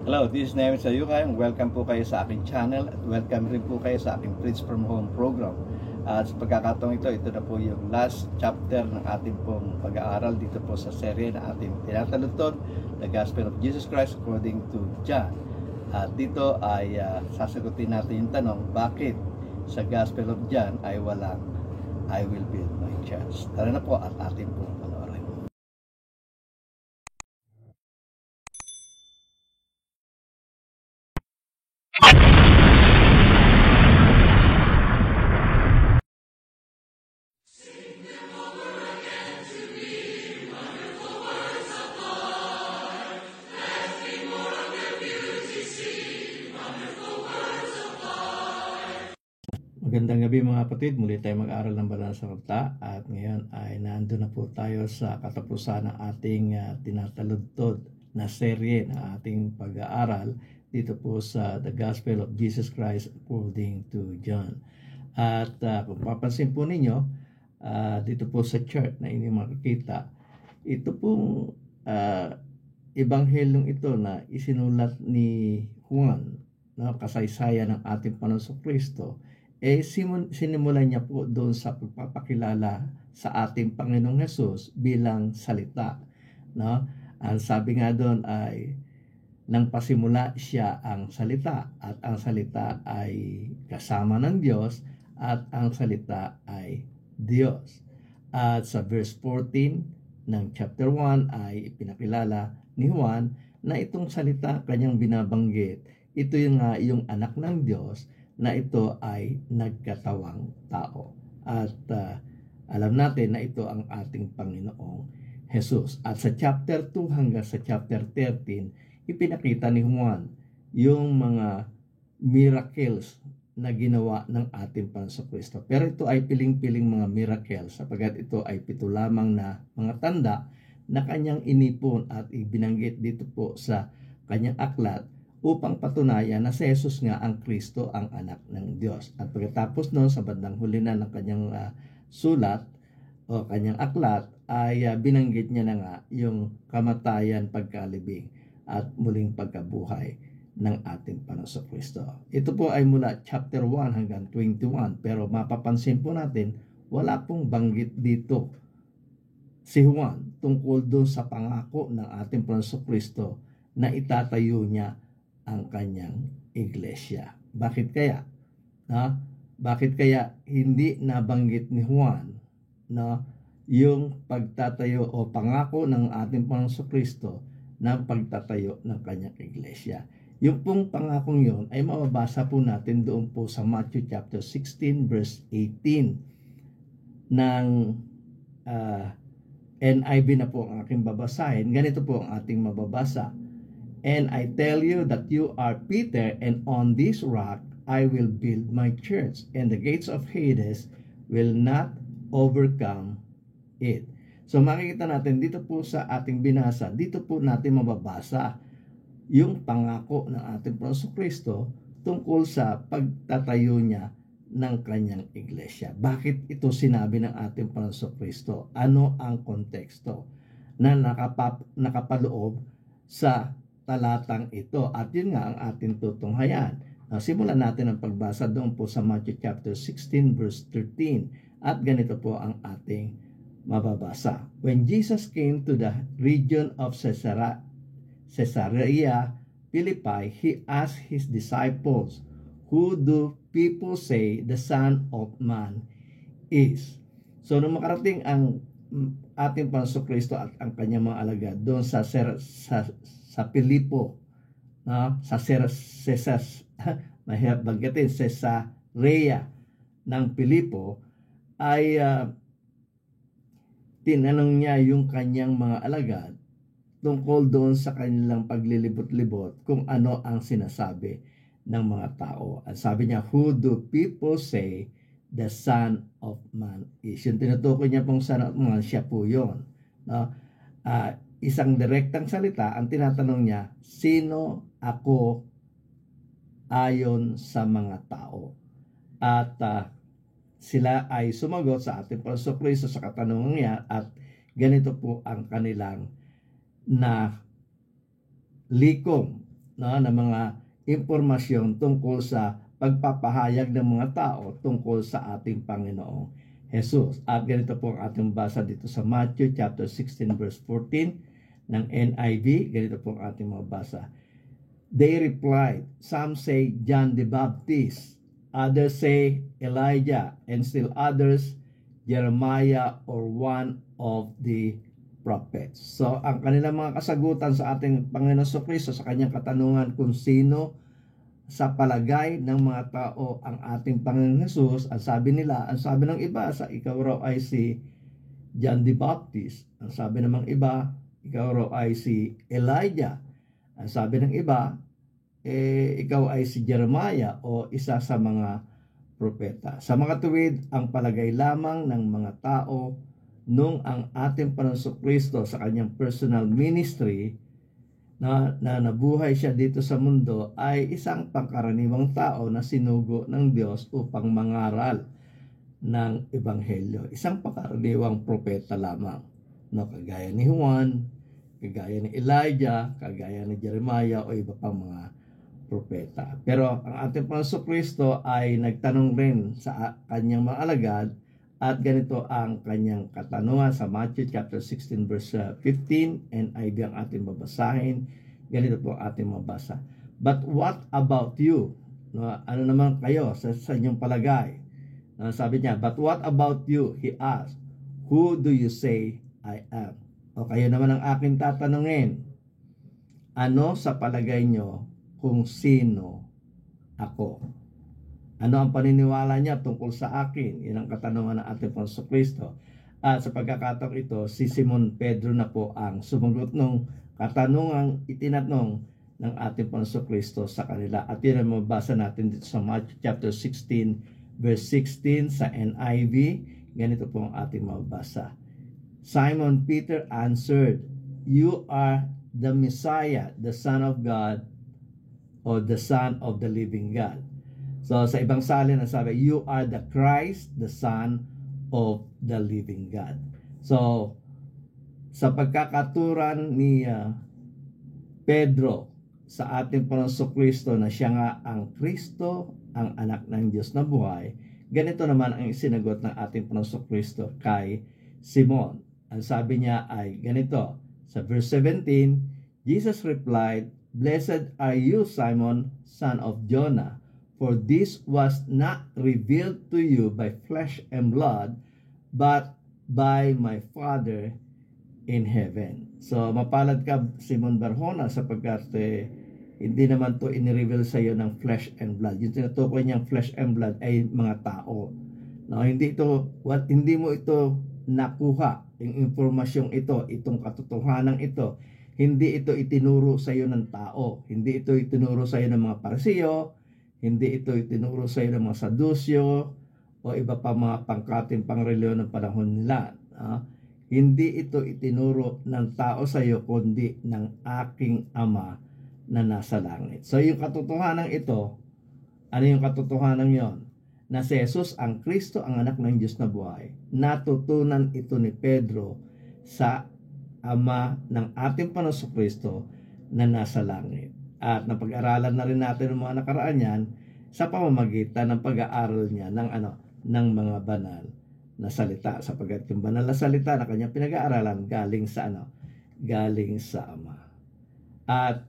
Hello, this is Namin Sayukay. Welcome po kayo sa aking channel at welcome rin po kayo sa aking Preach from Home program. At sa pagkakataong ito na po yung last chapter ng ating pong pag-aaral dito po sa serye na ating tinatalutod, The Gospel of Jesus Christ according to John. At dito ay sasagutin natin yung tanong, bakit sa Gospel of John ay walang I will build my church? Tara na po at ating pong panoorin. Magandang gabi mga kapatid, muli tayo mag-aaral ng banal na salita at ngayon ay nandun na po tayo sa katapusan ng ating tinataludtod na serye na ating pag-aaral dito po sa The Gospel of Jesus Christ according to John. At kung papansin po ninyo, dito po sa chart na inyong makikita, ito pong ebanghelyong ito na isinulat ni Juan, no, kasaysayan ng ating Panginoong Kristo, sinimulan niya po doon sa pagpapakilala sa ating Panginoong Hesus bilang salita. No? Ang sabi nga doon ay, nang pasimula siya ang salita at ang salita ay kasama ng Diyos at ang salita ay Diyos. At sa verse 14 ng chapter 1 ay ipinakilala ni Juan na itong salita kanyang binabanggit, ito yung anak ng Diyos na ito ay nagkatawang tao. At alam natin na ito ang ating Panginoong Jesus. At sa chapter 2 hanggang sa chapter 13, ipinakita ni Juan yung mga miracles na ginawa ng ating Panginoong Kristo. Pero ito ay piling-piling mga miracles sapagkat ito ay 7 lamang na mga tanda na kanyang inipon at ibinanggit dito po sa kanyang aklat upang patunayan na si Jesus nga ang Kristo, ang anak ng Diyos. At pagkatapos noon, sa bandang huli na ng kanyang sulat o kanyang aklat, ay binanggit niya na nga yung kamatayan, pagkalibing at muling pagkabuhay ng ating Panginoong Kristo. Ito po ay mula chapter 1 hanggang 21, pero mapapansin po natin, wala pong banggit dito si Juan tungkol doon sa pangako ng ating Panginoong Kristo na itatayo niya ang kanyang iglesia. Bakit kaya? Bakit kaya hindi nabanggit ni Juan yung pagtatayo o pangako ng ating Panginoong Kristo ng pagtatayo ng kanyang iglesia? Yung pong pangakong yun ay mababasa po natin doon po sa Matthew chapter 16 verse 18 ng NIV na po ang aking babasahin. Ganito po ang ating mababasa. And I tell you that you are Peter, and on this rock I will build my church, and the gates of Hades will not overcome it. So makikita natin dito po sa ating binasa, dito po natin mababasa yung pangako ng ating Panginoong Kristo tungkol sa pagtatayo niya ng kanyang iglesia. Bakit ito sinabi ng ating Panginoong Kristo? Ano ang konteksto na nakapaloob sa talatang ito? At yun nga ang ating tutunghayan. Simulan natin ang pagbasa doon po sa Matthew chapter 16 verse 13 at ganito po ang ating mababasa. When Jesus came to the region of Caesarea Philippi, he asked his disciples, "Who do people say the Son of Man is?" So nung makarating ang ating Panginoong Kristo at ang kanyang mga alagad doon sa Pilipo, sa mahirap banggitin, Caesarea ng Pilipo, ay tinanong niya yung kanyang mga alagad tungkol doon sa kanilang paglilibot-libot kung ano ang sinasabi ng mga tao. At sabi niya, "Who do people say the Son of Man is?" Yung tinutukoy niya pong Son of Man, siya po yun. Isang direktang salita, ang tinatanong niya, sino ako ayon sa mga tao? At sila ay sumagot sa ating Panginoong Kristo sa katanungan niya at ganito po ang kanilang na likom no, ng mga impormasyon tungkol sa pagpapahayag ng mga tao tungkol sa ating Panginoong Jesus. At ganito po ang ating basa dito sa Matthew chapter 16 verse 14 ng NIV. Ganito po ang ating mga basa. They replied, some say John the Baptist, others say Elijah, and still others Jeremiah or one of the prophets. So, ang kanilang mga kasagutan sa ating Panginoon Kristo sa kanyang katanungan kung sino sa palagay ng mga tao ang ating Panginoon Jesus, ang sabi nila, ang sabi ng iba, sa ikaw raw ay si John the Baptist. Ang sabi namang iba, ikaw raw ay si Elijah. Ang sabi ng iba, ikaw ay si Jeremiah o isa sa mga propeta. Sa mga tuwid, ang palagay lamang ng mga tao nung ang ating Panginoong Kristo sa kanyang personal ministry na nabuhay siya dito sa mundo ay isang pangkaraniwang tao na sinugo ng Diyos upang mangaral ng Ebanghelyo. Isang pangkaraniwang propeta lamang. No, kagaya ni Juan, kagaya ni Elijah, kagaya ni Jeremiah o iba pang mga propeta. Pero ang ating Panginoong Kristo ay nagtanong rin sa kanyang mga alagad at ganito ang kanyang katanungan sa Matthew chapter 16 verse 15 and NIV ang ating babasahin. Ganito po ang ating mabasa. But what about you? No, ano naman kayo sa inyong palagay? No, sabi niya, but what about you? He asked, who do you say I am? O kayo naman ang aking tatanungin. Ano sa palagay nyo kung sino ako? Ano ang paniniwala niya tungkol sa akin? Yan ang katanungan ng ating Panginoon Kristo. At sa pagkakataong ito, si Simon Pedro na po ang sumagot ng katanungang itinatanong ng ating Panginoon Kristo sa kanila. At yun ang mabasa natin dito sa Matthew chapter 16 verse 16 sa NIV. Ganito po ang ating mabasa. Simon Peter answered, you are the Messiah, the Son of God, or the Son of the living God. So sa ibang salin sabi, you are the Christ, the Son of the living God. So sa pagkakaturan ni Pedro sa ating Panginoong Kristo na siya nga ang Kristo, ang anak ng Diyos na buhay, ganito naman ang isinagot ng ating Panginoong Kristo kay Simon. Ang sabi niya ay ganito, sa verse 17, Jesus replied, blessed are you, Simon, son of Jonah, for this was not revealed to you by flesh and blood, but by my Father in heaven. So, mapalad ka, Simon Barjona, sapagkat hindi naman to in-reveal sa iyo ng flesh and blood. Yung tinutukoy niyang flesh and blood ay mga tao. No, hindi mo ito nakuha, yung impormasyong ito, itong katotohanan ito. Hindi ito itinuro sa iyo ng tao. Hindi ito itinuro sa iyo ng mga Parisiyo. Hindi ito itinuro sa iyo ng mga Sadusyo o iba pa mga pangkating pangreliyon ng panahon nila. Hindi ito itinuro ng tao sa iyo, kundi ng aking Ama na nasa langit. So yung katotohanan ito, ano yung katotohanan yon? Na si Jesus ang Kristo, ang anak ng Diyos na buhay. Natutunan ito ni Pedro sa Ama ng ating Panginoong Kristo na nasa langit. At napag-aralan na rin natin ang mga nakaraan yan sa pamamagitan ng pag-aaral niya ng mga banal na salita, sapagkat yung banal na salita na kanyang pinag-aaralan galing sa Ama. At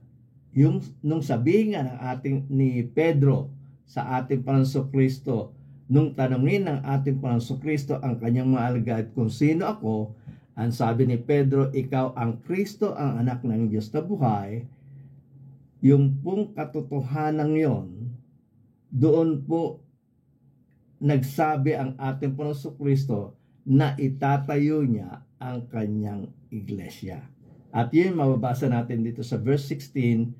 nung sabihin nga ni Pedro sa ating Panginoong Kristo, nung tanungin ng ating Panginoong Kristo ang kanyang mga alagad kung sino ako, ang sabi ni Pedro, ikaw ang Kristo, ang anak ng Diyos na buhay. Yung pong katotohanan yon, doon po nagsabi ang ating Panginoong Kristo na itatayo niya ang kanyang iglesia. At yun mababasa natin dito sa verse 16,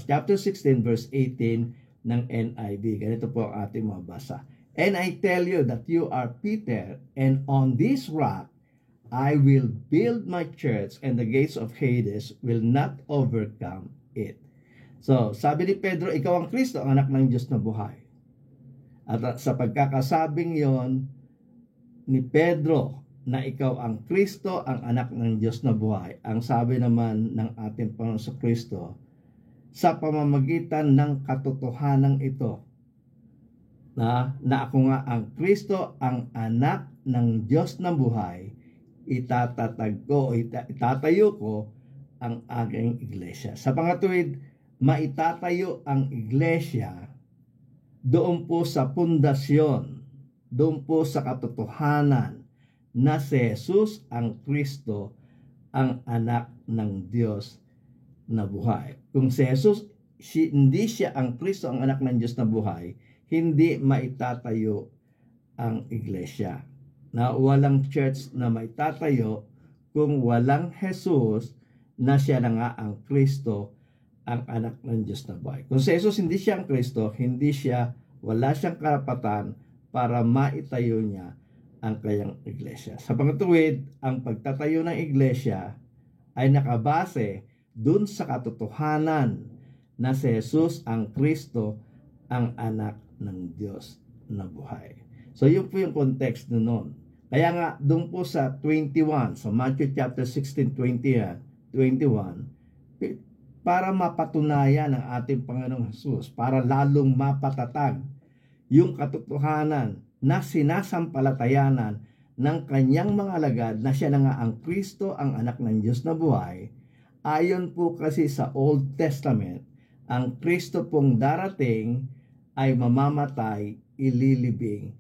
chapter 16 verse 18 ng NIV. Ganito po ang ating mababasa. And I tell you that you are Peter, and on this rock I will build my church, and the gates of Hades will not overcome it. So, sabi ni Pedro, ikaw ang Kristo, ang anak ng Diyos na buhay. At sa pagkakasabing yon ni Pedro na ikaw ang Kristo, ang anak ng Diyos na buhay, ang sabi naman ng ating Panginoon Kristo, sa pamamagitan ng katotohanan ito na ako nga ang Kristo, ang anak ng Diyos na buhay, itatayo ko ang aking iglesia. Sa pangatuwid, maitatayo ang iglesia doon po sa pundasyon, doon po sa katotohanan na si Jesus ang Kristo, ang anak ng Diyos na buhay. Kung si Jesus, hindi siya ang Kristo, ang anak ng Diyos na buhay, hindi maitatayo ang iglesia. Na walang church na maitatayo kung walang Jesus na siya na nga ang Kristo, ang anak ng Diyos na buhay. Kung si Jesus hindi siya ang Kristo, wala siyang karapatan para maitayo niya ang kanyang iglesia. Sa pangatuwid, ang pagtatayo ng iglesia ay nakabase dun sa katotohanan na si Jesus ang Kristo, ang anak ng Diyos na buhay. So yun po yung context noon. Kaya nga doon po sa 21, sa Matthew chapter 16, 21, para mapatunayan ng ating Panginoong Jesus, para lalong mapatatag yung katotohanan na sinasampalatayanan ng kanyang mga alagad na siya na nga ang Kristo, ang anak ng Diyos na buhay. Ayon po kasi sa Old Testament, ang Kristo pong darating ay mamamatay, ililibing,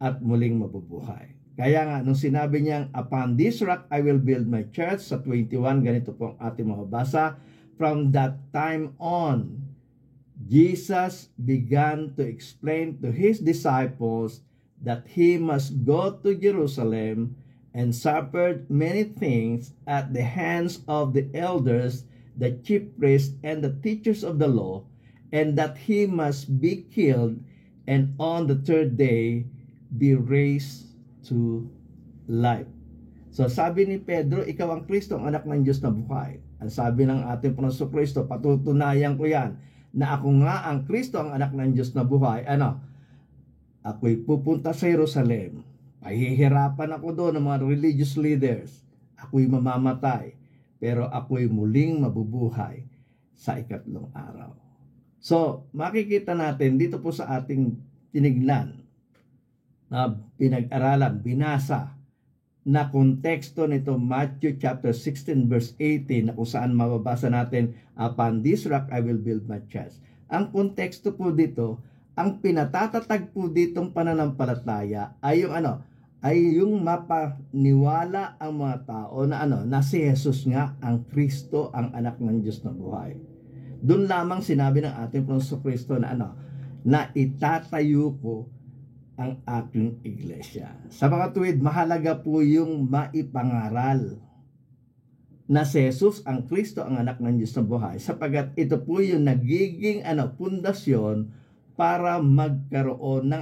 at muling mabubuhay. Kaya nga, nung sinabi niyang, upon this rock I will build my church, sa 21, ganito po ang ating mababasa, from that time on, Jesus began to explain to his disciples that he must go to Jerusalem and suffer many things at the hands of the elders, the chief priests, and the teachers of the law, and that he must be killed, and on the third day be raised to life. So sabi ni Pedro, ikaw ang Kristo, ang anak ng Diyos na buhay. Ang sabi ng ating Panginoon Kristo, patutunayan ko yan, na ako nga ang Kristo, ang anak ng Diyos na buhay. Ako'y pupunta sa Jerusalem, pahihirapan ako doon ng mga religious leaders, ako'y mamamatay, pero ako'y muling mabubuhay sa ikatlong araw. So, makikita natin dito po sa ating tinignan na pinag-aralan, binasa na konteksto nito Matthew chapter 16 verse 18 na kung saan mababasa natin, upon this rock I will build my church. Ang konteksto po dito, ang pinatatatag po ditong pananampalataya ay yung mapaniwala ang mga tao na si Jesus nga ang Kristo, ang anak ng Diyos na buhay. Doon lamang sinabi ng ating Panginoong Kristo na itatayo ko ang aking iglesia. Sa mga tuwid, mahalaga po yung maipangaral na si Jesus ang Kristo, ang anak ng Diyos na buhay, sapagat ito po yung nagiging pundasyon para magkaroon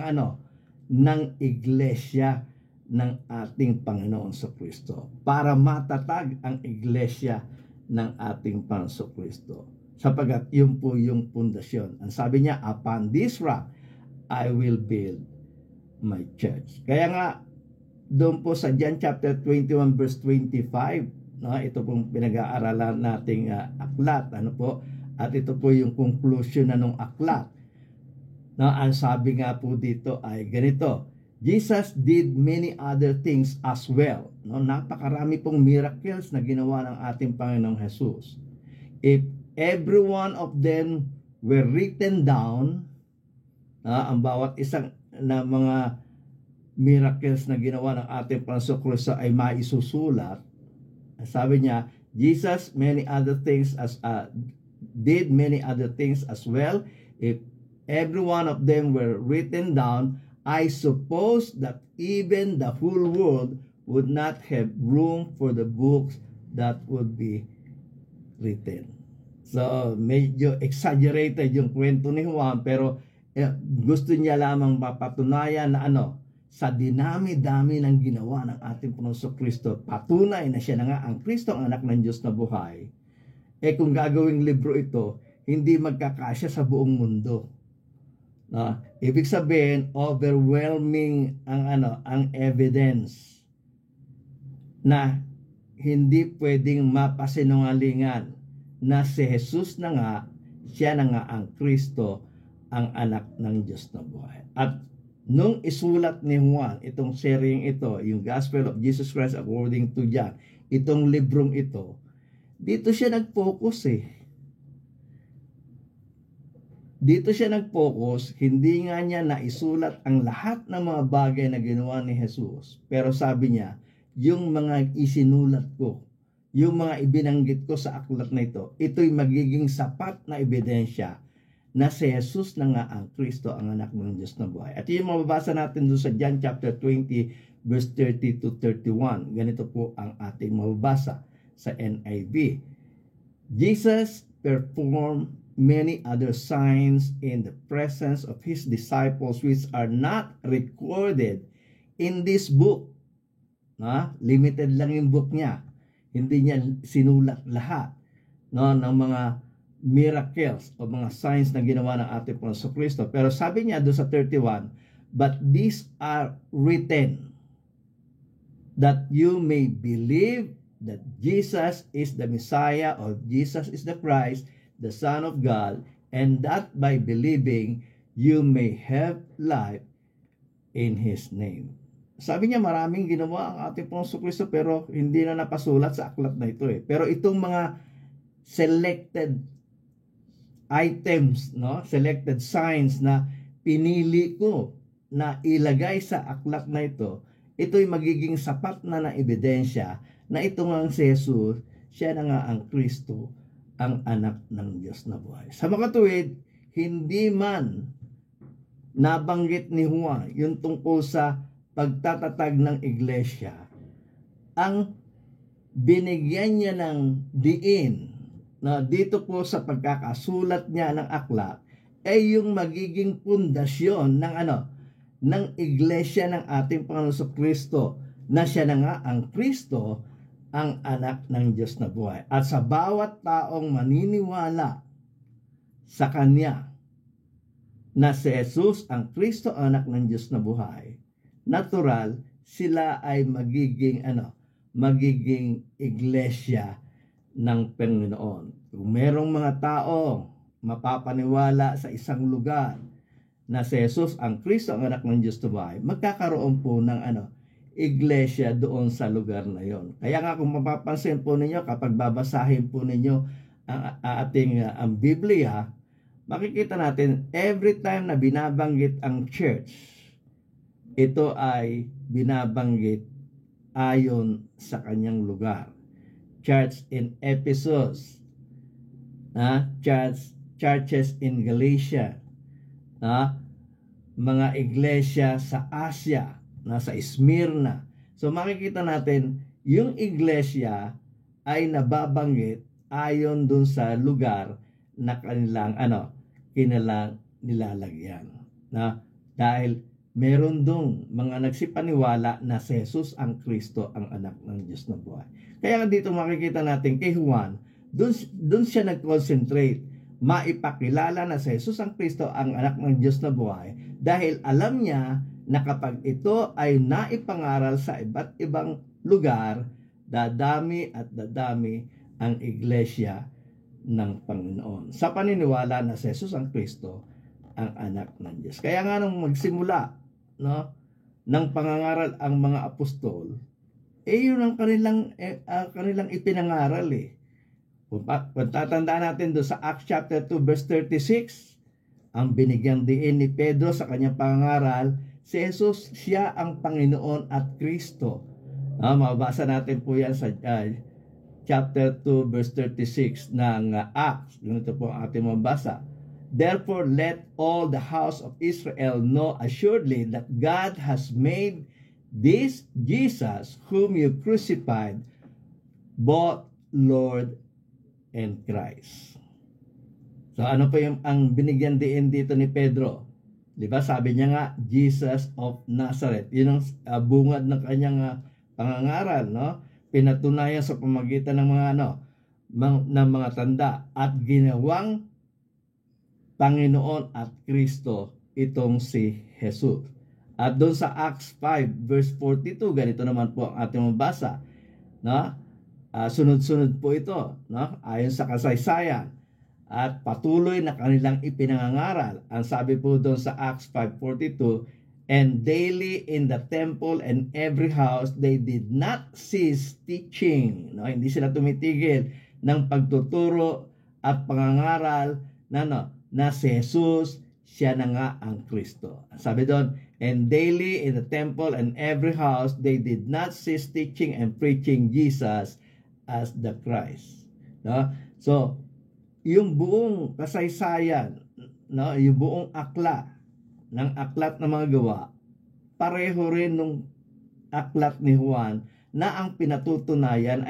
ng iglesia ng ating Panginoon sa Kristo, para matatag ang iglesia ng ating Panginoon Kristo. Sapagat yun po yung pundasyon. Ang sabi niya, upon this rock, I will build my church. Kaya nga, doon po sa John chapter 21 verse 25, ito pong pinag-aaralan nating aklat. At ito po yung conclusion na nung aklat. Ang sabi nga po dito ay ganito, Jesus did many other things as well. Napakarami pong miracles na ginawa ng ating Panginoong Jesus. If every one of them were written down, ang bawat isang na mga miracles na ginawa ng ating Panginoong Kristo ay maisusulat. Sabi niya, Jesus did many other things as well. If every one of them were written down, I suppose that even the whole world would not have room for the books that would be written. So, medyo exaggerated yung kwento ni Juan, pero gusto niya lamang mapatunayan na sa dinami-dami ng ginawa ng ating Panginoong Kristo, patunay na siya na nga ang Kristo, ang anak ng Diyos na buhay. Kung gagawing libro ito, hindi magkakasya sa buong mundo. Ibig sabihin, overwhelming ang evidence na hindi pwedeng mapasinungalingan na si Jesus na nga siya na nga ang Kristo, ang anak ng Diyos na buhay. At nung isulat ni Juan itong sharing ito, yung Gospel of Jesus Christ according to John, itong librong ito, dito siya nag-focus Dito siya nag-focus, hindi nga niya naisulat ang lahat ng mga bagay na ginawa ni Jesus. Pero sabi niya, yung mga isinulat ko, yung mga ibinanggit ko sa aklat na ito'y magiging sapat na ebidensya na si Jesus na nga ang Kristo, ang anak ng Diyos na buhay. At yung mababasa natin doon sa John chapter 20, verse 30 to 31. Ganito po ang ating mababasa sa NIV. Jesus performed many other signs in the presence of his disciples which are not recorded in this book. Limited lang yung book niya. Hindi niya sinulat lahat ng mga miracles o mga signs na ginawa ng ating Panginoon Kristo. Pero sabi niya doon sa 31, but these are written that you may believe that Jesus is the Messiah or Jesus is the Christ, the Son of God, and that by believing you may have life in His name. Sabi niya maraming ginawa ang ating Panginoon Kristo pero hindi na napasulat sa aklat na ito Pero itong mga selected items, selected signs na pinili ko na ilagay sa aklat na ito'y magiging sapat na ebidensya na ito nga si Jesus, siya na nga ang Kristo, ang anak ng Diyos na buhay. Sa makatuwid, hindi man nabanggit ni Juan yung tungkol sa pagtatatag ng iglesia. Ang binigyan niya ng diin na dito po sa pagkakasulat niya ng aklat ay yung magiging pundasyon ng iglesia ng ating Panginoon Kristo, na siya na nga ang Kristo, ang anak ng Diyos na buhay. At sa bawat taong maniniwala sa Kanya na si Jesus ang Kristo, anak ng Diyos na buhay, natural sila ay magiging iglesia ng Panginoon. Kung merong mga tao mapapaniwala sa isang lugar na si Jesus ang Kristo, ang anak ng Diyos na buhay, magkakaroon po ng iglesia doon sa lugar na yon. Kaya nga kung mapapansin po ninyo, kapag babasahin po ninyo ang ating ang Biblia, makikita natin every time na binabanggit ang church, ito ay binabanggit ayon sa kanyang lugar. Church in Ephesus, churches in Galatia, mga iglesia sa Asia, nasa Smyrna. So makikita natin yung iglesia ay nababanggit ayon dun sa lugar na kanilang nilalagyan. Dahil meron dong mga nagsipaniwala na si Jesus ang Kristo, ang anak ng Diyos na buhay. Kaya dito makikita natin kay Juan, dun siya nag-concentrate, maipakilala na si Jesus ang Kristo, ang anak ng Diyos na buhay, dahil alam niya na kapag ito ay naipangaral sa iba't ibang lugar, dadami at dadami ang iglesia ng Panginoon sa paniniwala na si Jesus ang Kristo, ang anak ng Diyos. Kaya nga nung magsimula ng pangangaral ang mga apostol, yun ang kanilang ipinangaral Kung tatandaan natin doon sa Acts chapter 2 verse 36, ang binigyang diin ni Pedro sa kanyang pangangaral, si Jesus, siya ang Panginoon at Kristo. Mababasa natin po yan sa chapter 2 verse 36 ng Acts. Ganito po ang ating mabasa. Therefore, let all the house of Israel know assuredly that God has made this Jesus, whom you crucified, both Lord and Christ. So ano po yung ang binigyan diin dito ni Pedro? Diba sabi niya nga, Jesus of Nazareth. Yun ang bungad ng kanyang pangangaral, pinatunayan sa pamagitan ng mga tanda at ginawang Panginoon at Kristo itong si Jesus. At doon sa Acts 5 verse 42, ganito naman po ang ating mabasa, sunod-sunod po ito, ayon sa kasaysayan. at patuloy na kanilang ipinangangaral. Ang sabi po doon sa Acts 5:42, and daily in the temple and every house they did not cease teaching. No, hindi sila tumitigil ng pagtuturo at pangangaral na si Jesus, siya na nga ang Kristo. Sabi doon, and daily in the temple and every house they did not cease teaching and preaching Jesus as the Christ. No? So, yung buong kasaysayan, no, yung buong aklat ng mga gawa, pareho rin nung aklat ni Juan na ang pinatutunayan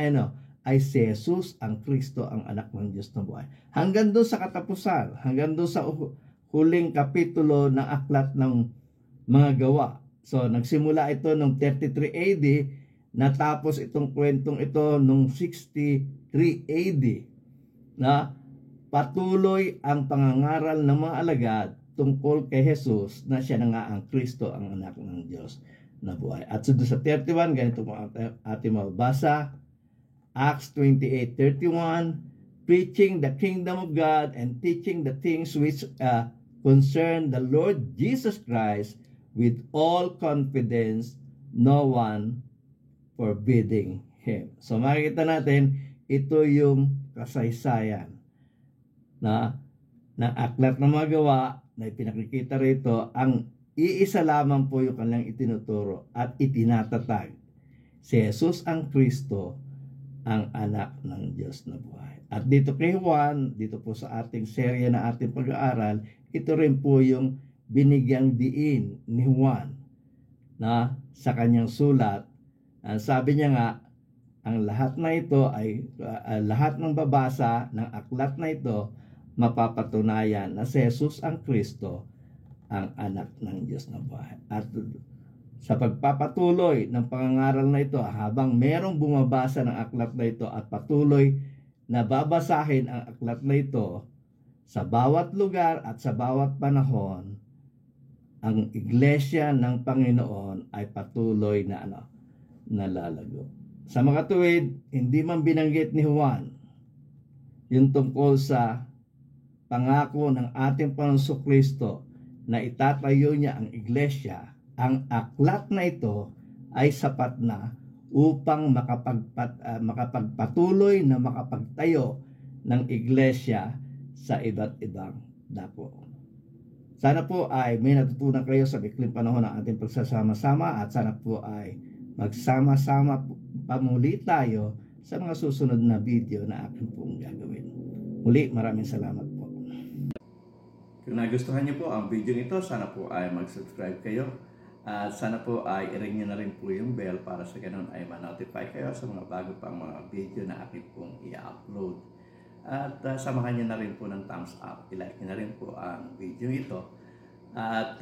ay si Jesus ang Kristo, ang anak ng Diyos na buhay. Hanggang doon sa katapusan, hanggang doon sa huling kapitulo ng aklat ng mga gawa. So, nagsimula ito noong 33 AD, natapos itong kwentong ito noong 63 AD. Na patuloy ang pangangaral ng mga alagad tungkol kay Jesus na siya na nga ang Kristo, ang anak ng Diyos na buhay. At so sa 31, ganito po ating mababasa, Acts 28:31, preaching the kingdom of God and teaching the things which concern the Lord Jesus Christ with all confidence, no one forbidding him. So makikita natin, ito yung kasaysayan na aklat ng mga gawa na ipinakikita rito. Ang iisa lamang po yung kanilang itinuturo at itinatatag. Si Jesus ang Kristo, ang anak ng Diyos na buhay. At dito kay Juan, dito po sa ating serye na ating pag-aaral, ito rin po yung binigyang diin ni Juan na sa kanyang sulat. Sabi niya nga, ang lahat na ito ay lahat ng babasa ng aklat na ito mapapatunayan na si Jesus ang Kristo, ang anak ng Diyos na buhay. At sa pagpapatuloy ng pangangaral na ito, habang merong bumabasa ng aklat na ito at patuloy na babasahin ang aklat na ito sa bawat lugar at sa bawat panahon, ang iglesia ng Panginoon ay patuloy na nalalago. Sa makatuwid, hindi man binanggit ni Juan yung tungkol sa pangako ng ating Panginoong Kristo na itatayo niya ang iglesia. Ang aklat na ito ay sapat na upang makapagpatuloy na makapagtayo ng iglesia sa iba't ibang dako. Sana po ay may natutunan kayo sa bikling panahon ng ating pagsasama-sama at sana po ay magsama-sama pa muli tayo sa mga susunod na video na akin pong gagawin. Muli, maraming salamat po. Kung nagustuhan niyo po ang video ito, sana po ay mag-subscribe kayo. At sana po ay i-ring niyo na rin po yung bell para sa ganun ay ma-notify kayo sa mga bago pang mga video na akin pong i-upload. At samahan niyo na rin po ng thumbs up. I-like niyo na rin po ang video ito. At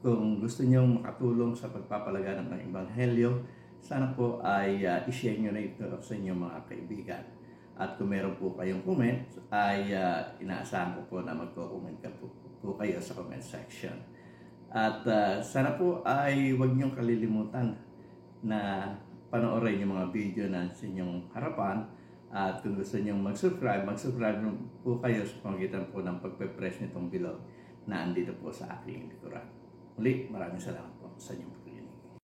kung gusto niyo makatulong sa pagpapalaganap ng Ebanghelyo, sana po ay i-share niyo na ito sa inyong mga kaibigan. At kung meron po kayong comment, ay inaasahan ko po na magko-comment po kayo sa comment section. At sana po ay huwag niyong kalilimutan na panoorin yung mga video na sa inyong harapan. At kung gusto niyong mag-subscribe po kayo sa pamagitan po ng pagpe-press nitong below na andito po sa aking likuran. Muli, maraming salamat po sa inyo.